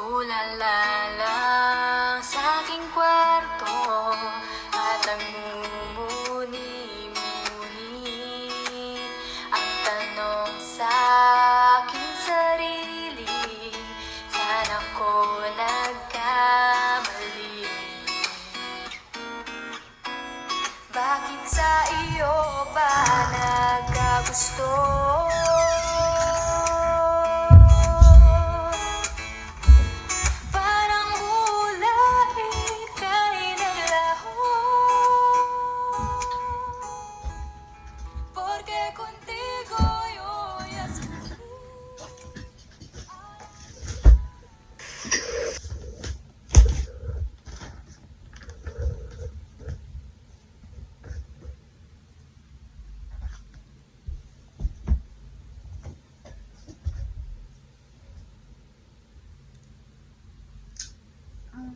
Tulala lang sa aking kwarto at nagmumuni-muni ang tanong sa aking sarili, saan ako nagkamali? Bakit sa iyo ba nagkagusto?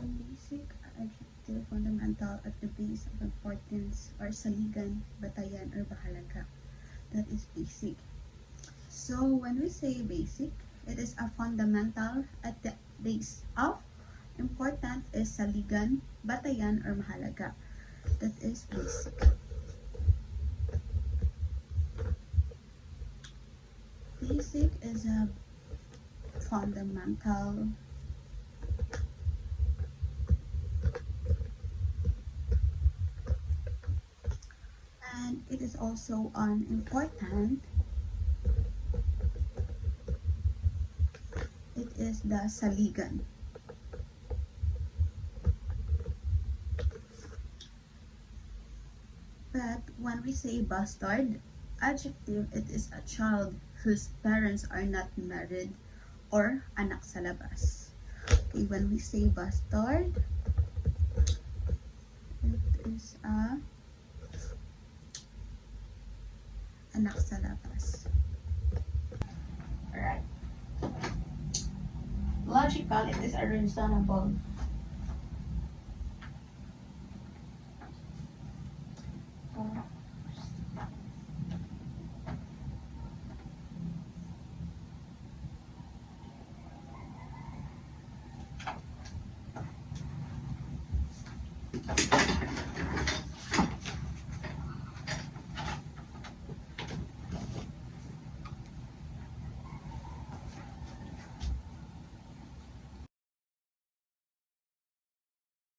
Basic, adjective, fundamental, at the base of importance, or saligan, batayan, or bahalaga. That is basic. So when we say basic, it is a fundamental at the base of. Important is saligan, batayan, or mahalaga. That is basic. Basic is a fundamental, and it is also an important. It is the saligan. But when we say bastard, adjective, it is a child whose parents are not married or anak sa labas. Okay, when we say bastard, it is a anak sa labas. Alright. Logical, it is a reasonable